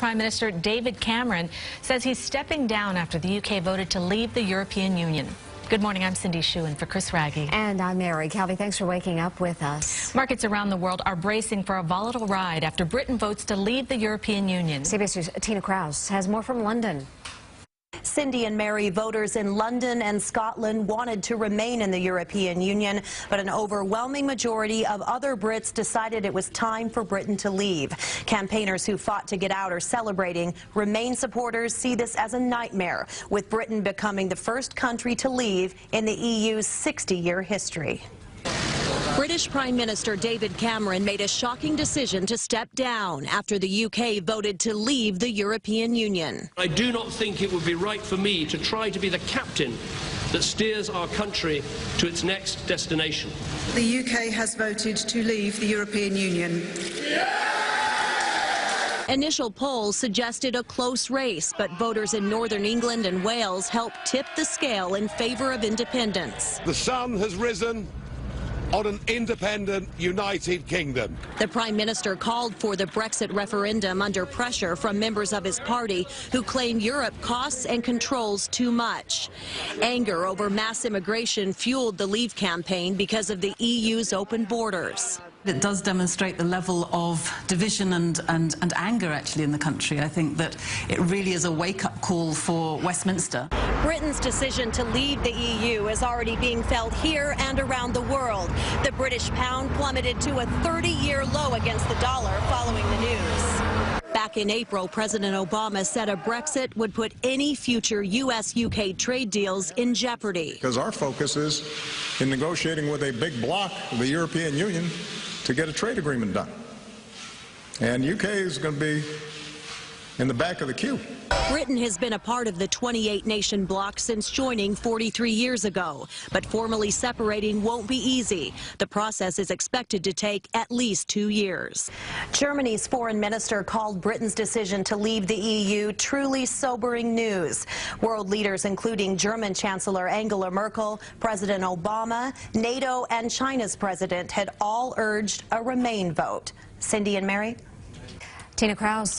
Prime Minister David Cameron says he's stepping down after the UK voted to leave the European Union. Good morning, I'm Cindy Shu in for Chris Raggi. And I'm Mary. Calvi, thanks for waking up with us. Markets around the world are bracing for a volatile ride after Britain votes to leave the European Union. CBS News' Tina Kraus has more from London. Cindy and Mary, voters in London and Scotland wanted to remain in the European Union, but an overwhelming majority of other Brits decided it was time for Britain to leave. Campaigners who fought to get out are celebrating. Remain supporters see this as a nightmare, with Britain becoming the first country to leave in the EU's 60-year history. British Prime Minister David Cameron made a shocking decision to step down after the UK voted to leave the European Union. I do not think it would be right for me to try to be the captain that steers our country to its next destination. The UK has voted to leave the European Union. Initial polls suggested a close race, but voters in Northern England and Wales helped tip the scale in favor of independence. The sun has risen on an independent United Kingdom. The Prime Minister called for the Brexit referendum under pressure from members of his party who claim Europe costs and controls too much. Anger over mass immigration fueled the Leave campaign because of the EU's open borders. It does demonstrate the level of division and anger actually in the country. I think that it really is a wake-up call for Westminster. Britain's decision to leave the EU is already being felt here and around the world. The British pound plummeted to a 30-year low against the dollar following the news. Back in April, President Obama said a Brexit would put any future U.S.-UK trade deals in jeopardy. Because our focus is in negotiating with a big bloc of the European Union to get a trade agreement done. And UK is going to be in the back of the queue. Britain has been a part of the 28-nation bloc since joining 43 years ago, but formally separating won't be easy. The process is expected to take at least 2 years. Germany's foreign minister called Britain's decision to leave the EU truly sobering news. World leaders, including German Chancellor Angela Merkel, President Obama, NATO, and China's president had all urged a Remain vote. Cindy and Mary? Tina Kraus.